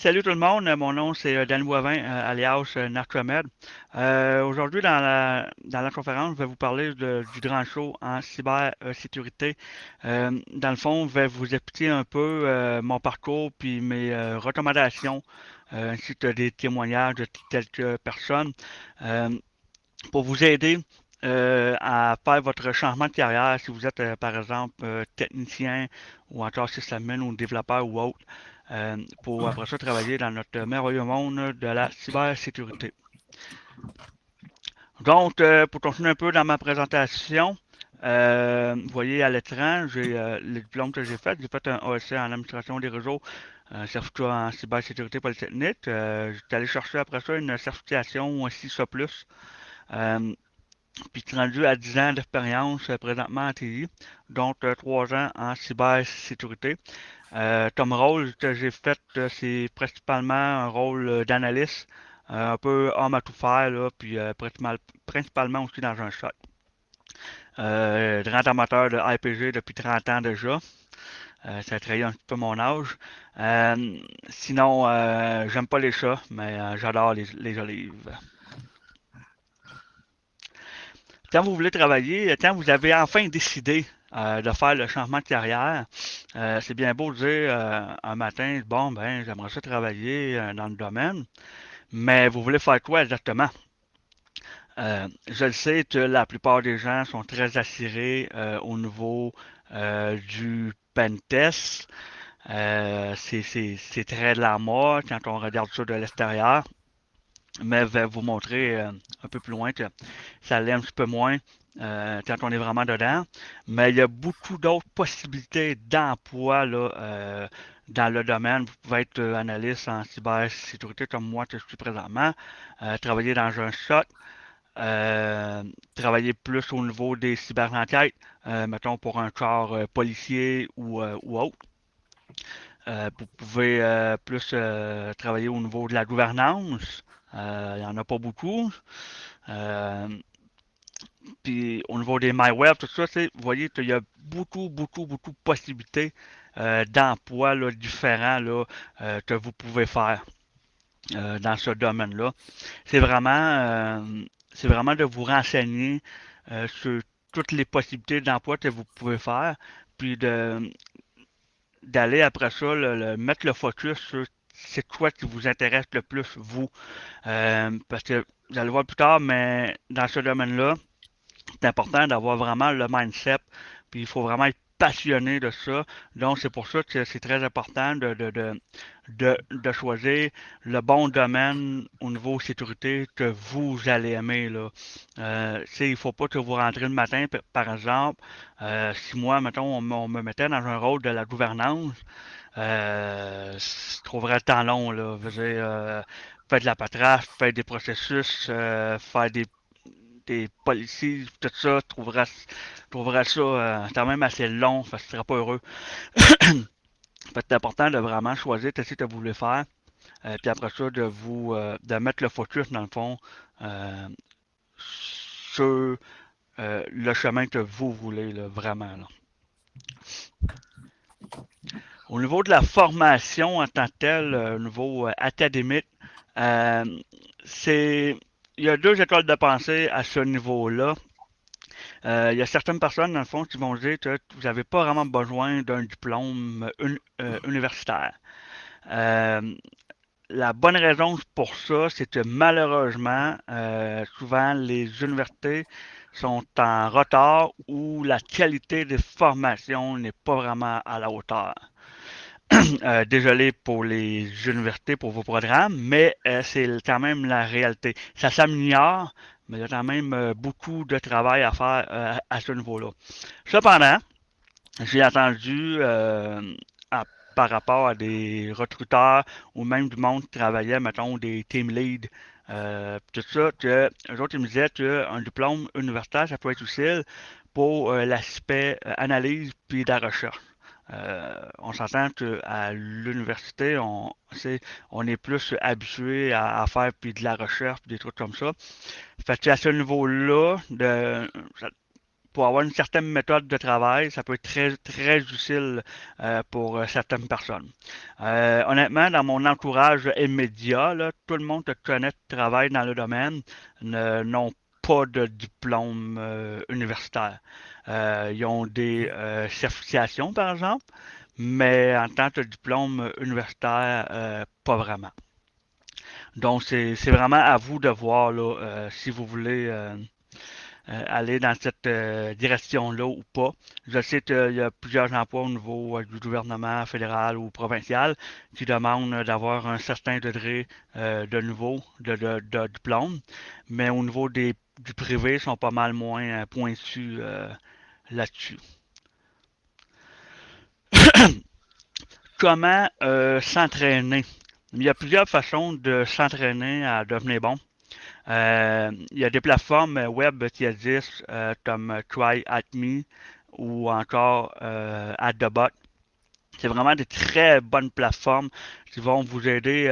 Salut tout le monde, mon nom c'est Dan Boivin, alias Narcomed. Aujourd'hui dans la conférence, je vais vous parler du grand show en cybersécurité. Dans le fond, je vais vous expliquer un peu mon parcours puis mes recommandations, ainsi que des témoignages de quelques personnes euh, pour vous aider à faire votre changement de carrière si vous êtes par exemple technicien ou encore sysadmin ou développeur ou autre, pour après ça travailler dans notre merveilleux monde de la cybersécurité. Donc, pour continuer un peu dans ma présentation, vous voyez à l'écran, j'ai le diplôme que j'ai fait. J'ai fait un AEC en administration des réseaux, un certificat en cybersécurité polytechnique. J'étais allé chercher après ça une certification CISA+. Euh, Puis je suis rendu à 10 ans d'expérience présentement en TI, donc 3 ans en cybersécurité. Comme rôle que j'ai fait, c'est principalement un rôle d'analyste, un peu homme à tout faire, là, puis principalement aussi dans un shot. Grand amateur de RPG depuis 30 ans déjà. Ça a trahi un petit peu mon âge. Sinon, j'aime pas les chats, mais j'adore les olives. Quand vous voulez travailler, quand vous avez enfin décidé de faire le changement de carrière, c'est bien beau de dire un matin, bon, ben, j'aimerais ça travailler dans le domaine, mais vous voulez faire quoi exactement? Je le sais que la plupart des gens sont très attirés au niveau du pentest. C'est très de la mode quand on regarde ça de l'extérieur, mais je vais vous montrer un peu plus loin que ça l'est un petit peu moins quand on est vraiment dedans. Mais il y a beaucoup d'autres possibilités d'emploi là, dans le domaine. Vous pouvez être analyste en cybersécurité comme moi que je suis présentement, travailler dans un SOC, travailler plus au niveau des cyberenquêtes, mettons pour un corps policier ou autre. Vous pouvez plus travailler au niveau de la gouvernance. Il n'y en a pas beaucoup. Euh, Puis au niveau des MyWeb, tout ça, vous voyez qu'il y a beaucoup de possibilités d'emplois là, différents là, que vous pouvez faire dans ce domaine-là. C'est vraiment, c'est vraiment de vous renseigner sur toutes les possibilités d'emploi que vous pouvez faire, puis d'aller après ça, mettre le focus sur c'est quoi qui vous intéresse le plus, vous. Parce que vous allez voir plus tard, mais dans ce domaine-là, c'est important d'avoir vraiment le mindset, puis il faut vraiment être passionné de ça. Donc, c'est pour ça que c'est très important de choisir le bon domaine au niveau sécurité que vous allez aimer, là. Il ne faut pas que vous rentrez le matin, par exemple, si moi, mettons, on me mettait dans un rôle de la gouvernance, je trouverais le temps long, là. Je veux dire, faire de la paperasse, faire des processus, faire des policiers, tout ça, trouverais ça quand même assez long, parce que tu seras pas heureux. Fait que c'est important de vraiment choisir ce que vous voulez faire, puis après ça, de mettre le focus, dans le fond, euh, sur le chemin que vous voulez, là, vraiment. Là. Au niveau de la formation en tant que telle, au niveau académique, euh, c'est il y a deux écoles de pensée à ce niveau-là. Il y a certaines personnes, dans le fond, qui vont dire que vous n'avez pas vraiment besoin d'un diplôme universitaire. Euh, la bonne raison pour ça, c'est que malheureusement, souvent les universités sont en retard ou la qualité des formations n'est pas vraiment à la hauteur. Désolé pour les universités, pour vos programmes, mais c'est quand même la réalité. Ça s'améliore, mais il y a quand même beaucoup de travail à faire à ce niveau-là. Cependant, j'ai entendu par rapport à des recruteurs ou même du monde qui travaillait, mettons, des team leads, tout ça, que eux autres, ils me disaient qu'un diplôme universitaire, ça peut être utile pour l'aspect analyse puis de la recherche. On s'entend qu'à l'université, on est plus habitué à faire puis de la recherche, puis des trucs comme ça. Fait que à ce niveau-là, pour avoir une certaine méthode de travail, ça peut être très, très utile pour certaines personnes. Honnêtement, dans mon entourage immédiat, là, tout le monde que je connais qui travaille dans le domaine n'ont pas de diplôme universitaire. Ils ont des certifications, par exemple, mais en tant que diplôme universitaire, pas vraiment. Donc, c'est vraiment à vous de voir là, si vous voulez aller dans cette direction-là ou pas. Je sais qu'il y a plusieurs emplois au niveau du gouvernement fédéral ou provincial qui demandent d'avoir un certain degré de niveau de diplôme, mais au niveau du privé, ils sont pas mal moins pointus là-dessus. Comment s'entraîner? Il y a plusieurs façons de s'entraîner à devenir bon. Il y a des plateformes web qui existent comme Try At Me ou encore At The Bot. C'est vraiment des très bonnes plateformes qui vont vous aider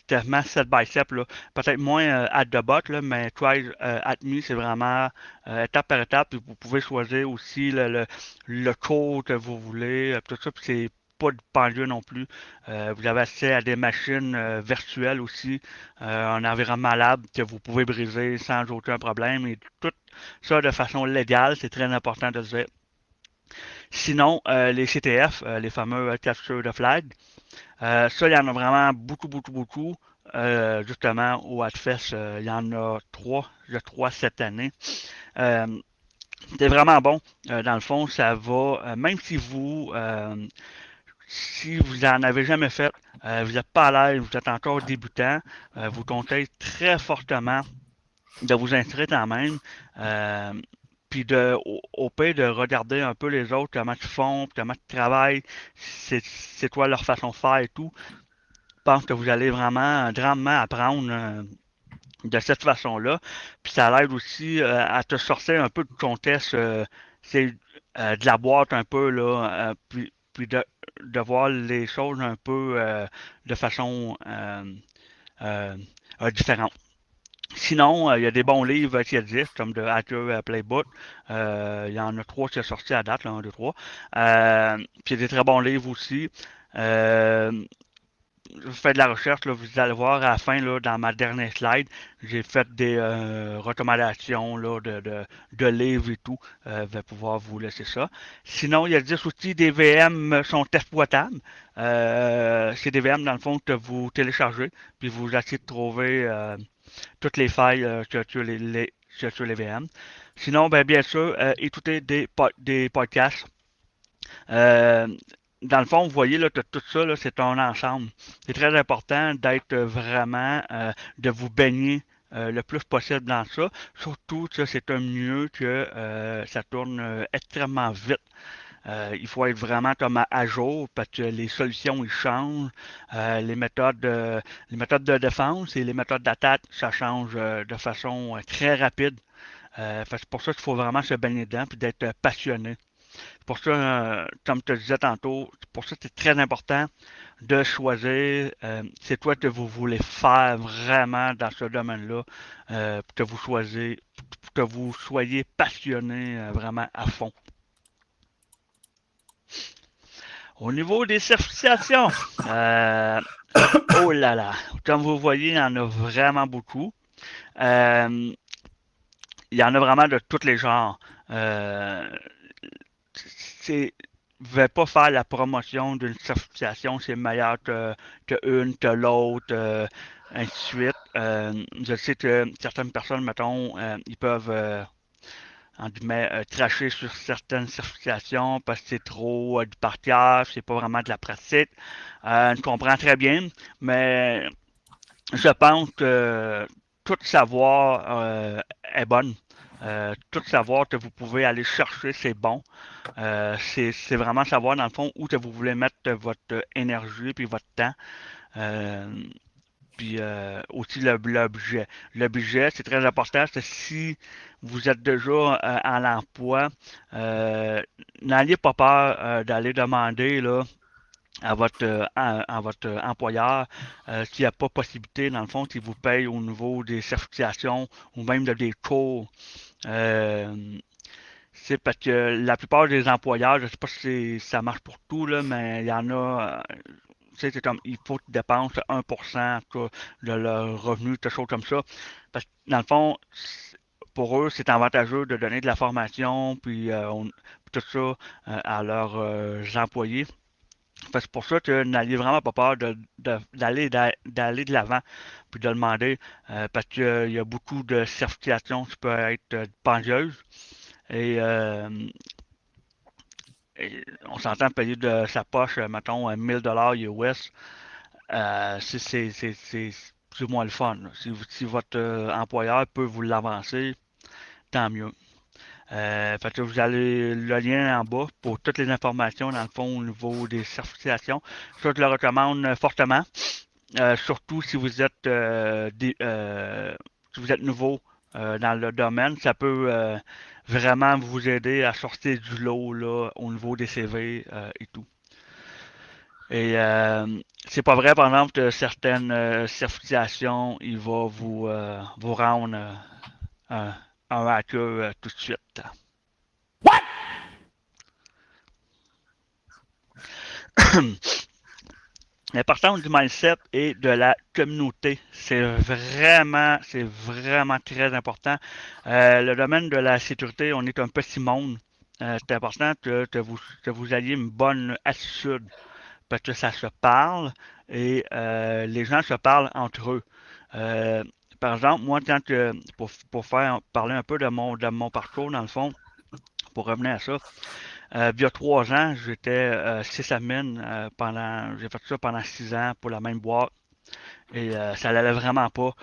tellement step by step, là. Peut-être moins At The Bot, là, mais Try At Me, c'est vraiment étape par étape. Et vous pouvez choisir aussi le cours que vous voulez, tout ça. Puis c'est pas de pendu non plus. Vous avez accès à des machines virtuelles aussi, un environnement lab que vous pouvez briser sans aucun problème. Et tout ça de façon légale, c'est très important de le dire. Sinon, les CTF, les fameux Capture the Flag, ça, il y en a vraiment beaucoup, beaucoup, beaucoup. Justement, au Hatfest, il y en a trois, je crois, cette année. Euh, c'est vraiment bon. Dans le fond, ça va, même si vous en avez jamais fait, vous n'êtes pas à l'aise, vous êtes encore débutant, vous conseille très fortement de vous inscrire quand même. Euh, Puis au pire de regarder un peu les autres, comment ils font, comment ils travaillent, c'est quoi leur façon de faire et tout. Je pense que vous allez vraiment grandement apprendre de cette façon-là. Puis ça l'aide aussi à te sortir un peu du contexte, c'est de la boîte un peu, là, puis de voir les choses un peu de façon différente. Sinon, il y a des bons livres qui existent, comme de Hacker Playbook. Il y en a trois qui sont sortis à date, là, un, deux, trois. Puis il y a des très bons livres aussi. Euh, je fais de la recherche, là, vous allez voir à la fin, là, dans ma dernière slide, j'ai fait des recommandations là, de livres et tout. Je vais pouvoir vous laisser ça. Sinon, il y a 10 outils des VM sont exploitables. C'est des VM, dans le fond, que vous téléchargez, puis vous essayez de trouver toutes les failles sur les VM. Sinon, ben, bien sûr, écouter des podcasts. Euh, Dans le fond, vous voyez là, que tout ça, là, c'est un ensemble. C'est très important d'être vraiment, de vous baigner le plus possible dans ça. Surtout, ça, c'est un milieu que ça tourne extrêmement vite. Il faut être vraiment comme à jour parce que les solutions ils changent, les méthodes de défense et les méthodes d'attaque ça change de façon très rapide. C'est pour ça qu'il faut vraiment se baigner dedans et d'être passionné. C'est pour ça, comme je te disais tantôt, c'est pour ça que c'est très important de choisir c'est quoi que vous voulez faire vraiment dans ce domaine-là, que vous soyez passionné vraiment à fond. Au niveau des certifications, euh, oh là là, comme vous voyez, il y en a vraiment beaucoup. Euh, il y en a vraiment de tous les genres. Euh, c'est, je vais pas faire la promotion d'une certification, c'est meilleur que une, que l'autre, ainsi de suite. Je sais que certaines personnes, mettons, ils peuvent en guillemets, cracher sur certaines certifications parce que c'est trop du partage, c'est pas vraiment de la pratique. Je comprends très bien, mais je pense que tout savoir est bonne. Tout savoir que vous pouvez aller chercher, c'est bon. C'est vraiment savoir, dans le fond, où que vous voulez mettre votre énergie puis votre temps. Euh, Puis aussi le budget. Le budget, c'est très important. C'est si vous êtes déjà à l'emploi, n'ayez pas peur d'aller demander là, à votre employeur s'il n'y a pas possibilité, dans le fond, qu'il vous paye au niveau des certifications ou même de des cours. Euh, C'est parce que la plupart des employeurs, je sais pas si ça marche pour tout, là, mais il y en a, tu sais, c'est comme, il faut qu'ils dépensent 1% en tout cas, de leur revenu, quelque chose comme ça. Parce que, dans le fond, pour eux, c'est avantageux de donner de la formation, puis tout ça à leurs employés. Fait que c'est pour ça que n'ayez vraiment pas peur d'aller de l'avant, puis de demander, parce qu'il y a beaucoup de certifications qui peuvent être pendieuses. Et on s'entend payer de sa poche, mettons, 1000$ US, c'est plus ou moins le fun, là. Si votre employeur peut vous l'avancer, tant mieux. Fait que vous avez le lien en bas pour toutes les informations, dans le fond, au niveau des certifications. Ça, je le recommande fortement, surtout si vous êtes nouveau dans le domaine. Ça peut vraiment vous aider à sortir du lot là, au niveau des CV et tout. Et c'est pas vrai, par exemple, que certaines certifications, il va vous rendre un, un hacker tout de suite. L'importance du mindset et de la communauté, c'est vraiment très important. Le domaine de la sécurité, on est un petit monde. C'est important que vous ayez une bonne attitude parce que ça se parle et les gens se parlent entre eux. Euh, Par exemple, moi, pour faire parler un peu de mon parcours, dans le fond, pour revenir à ça, il y a 3 ans, j'étais sysadmin j'ai fait ça pendant 6 ans pour la même boîte et ça n'allait vraiment pas.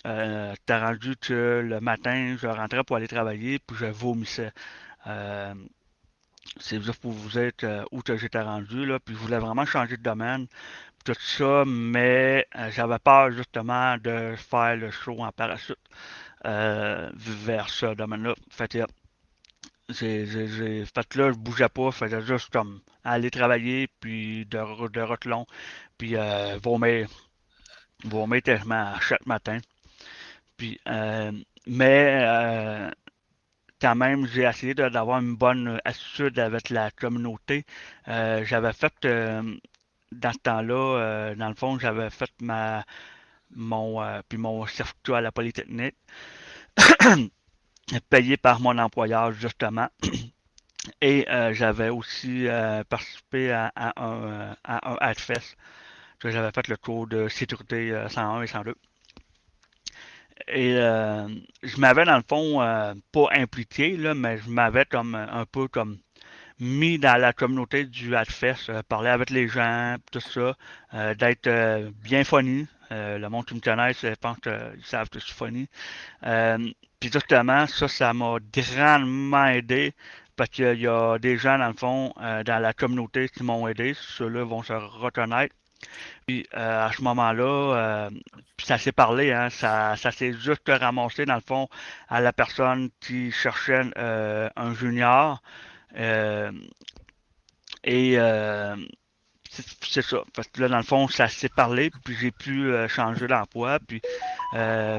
T'as rendu que le matin, je rentrais pour aller travailler puis je vomissais. Euh, c'est juste pour vous dire où que j'étais rendu là, puis je voulais vraiment changer de domaine, tout ça, mais j'avais peur justement de faire le show en parachute vers ce domaine-là. Fait que fait que là, je bougeais pas, je faisais juste comme aller travailler, puis de reculons, puis vomir tellement chaque matin. Puis, mais quand même, j'ai essayé d'avoir une bonne attitude avec la communauté. J'avais fait, dans ce temps-là, dans le fond, j'avais fait puis mon certificat à la Polytechnique, payé par mon employeur, justement. Et j'avais aussi participé à un Hackfest. J'avais fait le cours de sécurité 101 et 102. Et je m'avais, dans le fond, pas impliqué, là, mais je m'avais comme un peu comme mis dans la communauté du Hackfest, parler avec les gens, tout ça, d'être bien funny. Le monde qui me connaît, je pense qu'ils savent que je suis funny. Euh, Puis justement, ça m'a grandement aidé parce qu'il y a des gens, dans le fond, dans la communauté qui m'ont aidé. Ceux-là vont se reconnaître. Puis à ce moment-là, puis ça s'est parlé, hein, ça s'est juste ramassé, dans le fond, à la personne qui cherchait un junior. Euh, et c'est ça. Parce que là, dans le fond, ça s'est parlé, puis j'ai pu changer d'emploi, puis euh,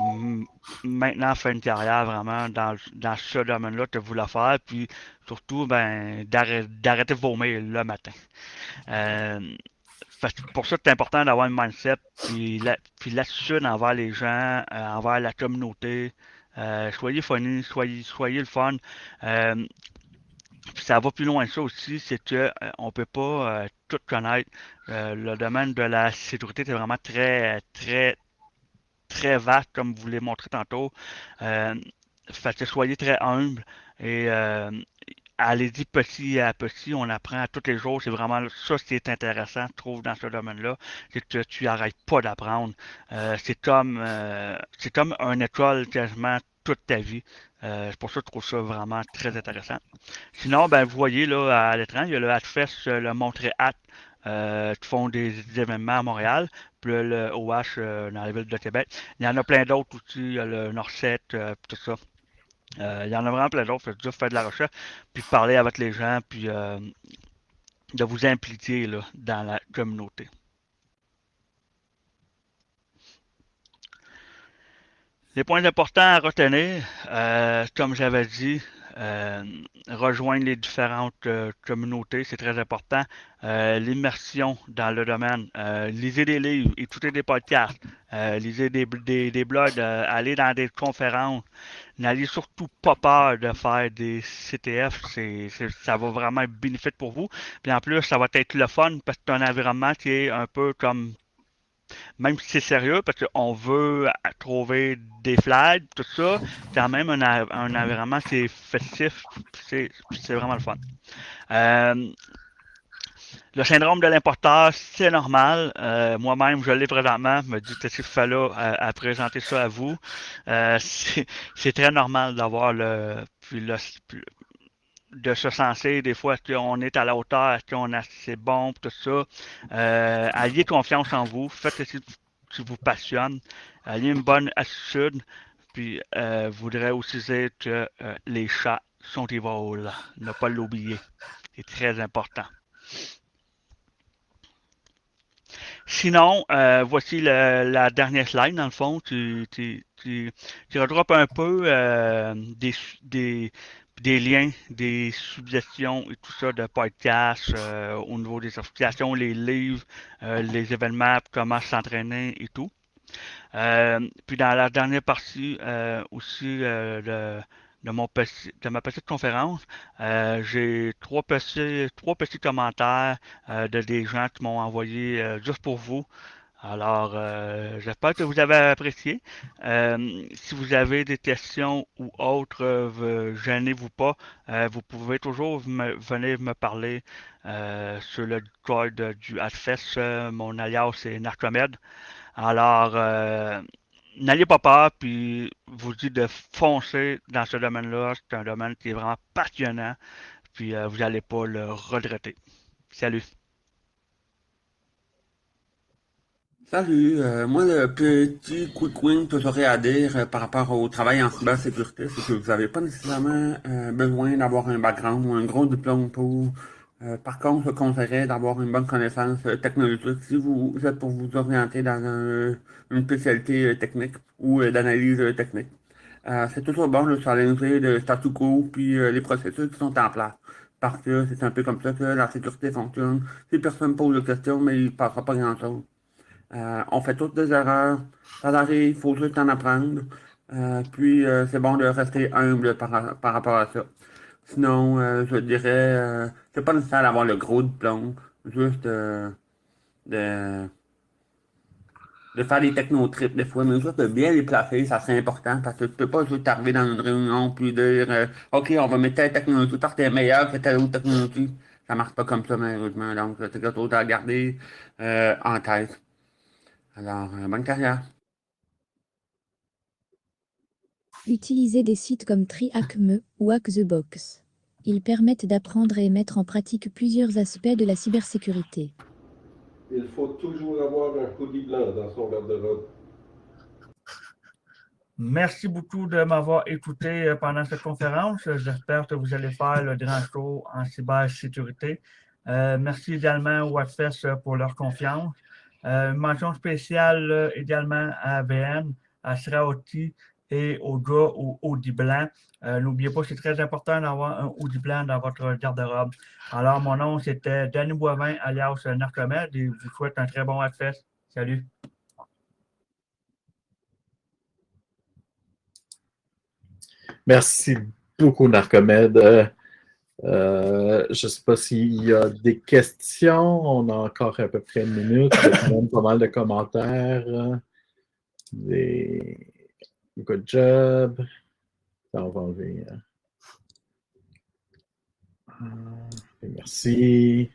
maintenant faire une carrière vraiment dans ce domaine-là que je voulais faire, puis surtout, ben, d'arrêter de vomir le matin. Euh, pour ça, c'est important d'avoir un mindset, puis l'attitude envers les gens, envers la communauté. Soyez funny, soyez le fun. Euh, Puis ça va plus loin que ça aussi, c'est que on peut pas tout connaître. Le domaine de la sécurité est vraiment très vaste, comme vous l'avez montré tantôt. Euh, Fait que soyez très humble et allez-y petit à petit. On apprend à tous les jours. C'est vraiment ça qui est intéressant, je trouve, dans ce domaine-là. C'est que tu n'arrêtes pas d'apprendre. C'est comme une école quasiment toute ta vie. C'est pour ça que je trouve ça vraiment très intéressant. Sinon, ben, vous voyez là à l'écran, il y a le Hatfest, le Montréal qui font des événements à Montréal, puis le OH dans la ville de Québec. Il y en a plein d'autres aussi, il y a le Norset, tout ça. Il y en a vraiment plein d'autres, faites juste faire de la recherche, puis parler avec les gens, puis de vous impliquer là, dans la communauté. Les points importants à retenir, comme j'avais dit, rejoindre les différentes communautés, c'est très important. L'immersion dans le domaine. Lisez des livres, écoutez des podcasts, lisez des blogs, allez dans des conférences. N'ayez surtout pas peur de faire des CTF, ça va vraiment être bénéfique pour vous. Puis en plus, ça va être le fun parce que c'est un environnement qui est un peu comme, même si c'est sérieux, parce qu'on veut trouver des flags, tout ça, c'est quand même un environnement, c'est festif, c'est vraiment le fun. Euh, le syndrome de l'imposteur, c'est normal. Moi-même, je l'ai présentement. Je me dis que c'est là à présenter ça à vous. C'est très normal d'avoir de se sentir des fois est-ce qu'on est à la hauteur, est-ce qu'on est assez bon, tout ça. Ayez confiance en vous, faites ce qui vous passionne, ayez une bonne attitude, puis je voudrais aussi dire que les chats sont des vols, ne pas l'oublier, c'est très important. Sinon, voici la dernière slide, dans le fond. Tu redroppes un peu des liens, des suggestions et tout ça de podcasts au niveau des associations, les livres, les événements, comment s'entraîner et tout. Puis dans la dernière partie aussi de ma petite conférence, j'ai trois petits commentaires de des gens qui m'ont envoyé juste pour vous. Alors, j'espère que vous avez apprécié. Si vous avez des questions ou autres, gênez-vous pas. Vous pouvez toujours venir me parler sur le code du Adfest. Mon alias, c'est Narcomed. Alors, n'ayez pas peur, puis vous dites de foncer dans ce domaine-là. C'est un domaine qui est vraiment passionnant, puis vous n'allez pas le regretter. Salut. Salut, moi le petit quick win que j'aurais à dire par rapport au travail en cybersécurité, c'est que vous n'avez pas nécessairement besoin d'avoir un background ou un gros diplôme pour. Par contre, je conseillerais d'avoir une bonne connaissance technologique si vous êtes pour vous orienter dans une spécialité technique ou d'analyse technique. C'est toujours bon de challenger le statu quo puis les processus qui sont en place. Parce que c'est un peu comme ça que la sécurité fonctionne. Si personne pose de questions, mais il ne passera pas grand-chose. On fait toutes des erreurs. Ça arrive, il faut juste en apprendre. Puis, c'est bon de rester humble par rapport à ça. Sinon, je dirais, c'est pas nécessaire d'avoir le gros diplôme, juste de, de faire des technotrips des fois, mais juste de bien les placer, ça serait important parce que tu peux pas juste arriver dans une réunion puis dire, OK, on va mettre telle technologie parce que t'es meilleur que telle autre technologie. Ça marche pas comme ça, malheureusement. Donc, c'est quelque chose à garder en tête. Alors, bonne carrière. Utilisez des sites comme TryHackMe ou HackTheBox. Ils permettent d'apprendre et mettre en pratique plusieurs aspects de la cybersécurité. Il faut toujours avoir un hoodie blanc dans son garde-robe. Merci beaucoup de m'avoir écouté pendant cette conférence. J'espère que vous allez faire le grand show en cybersécurité. Merci également au Wattfest pour leur confiance. Mention spéciale également à AVN, à Sraoti et au gars au hoodie blanc. N'oubliez pas, c'est très important d'avoir un hoodie blanc dans votre garde-robe. Alors, mon nom, c'était Danny Boivin, alias Narcomed, et je vous souhaite un très bon Wattfest. Salut! Merci beaucoup, Narcomed. Je ne sais pas s'il y a des questions. On a encore à peu près une minute. Il y a quand même pas mal de commentaires. Des... Good job. Ça, on va enlever. Merci.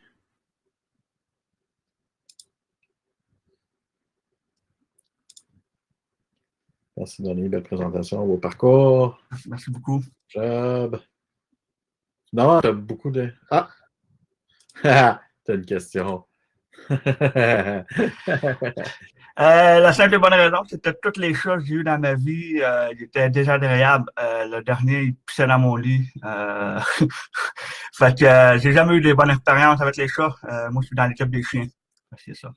Merci, Denis. Belle présentation. Beau parcours. Merci beaucoup. Job. Non, tu as beaucoup de. Ah! Tu as une question. La simple et bonne raison, c'était toutes les choses que j'ai eues dans ma vie. Ils étaient désagréables. Le dernier, il pissait dans mon lit. Fait que j'ai jamais eu des bonnes expériences avec les chats. Moi, je suis dans l'équipe des chiens. C'est ça.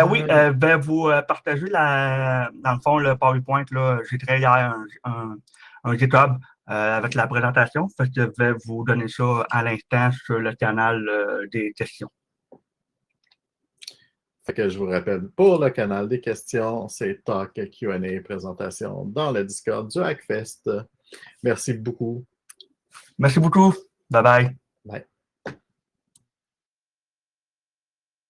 Oui, ben vous partagez dans le fond le PowerPoint. Là, j'ai créé hier un GitHub avec la présentation. Fait que je vais vous donner ça à l'instant sur le canal des questions. Fait que je vous rappelle, pour le canal des questions, c'est Talk Q&A présentation dans le Discord du Hackfest. Merci beaucoup. Merci beaucoup. Bye bye. Bye.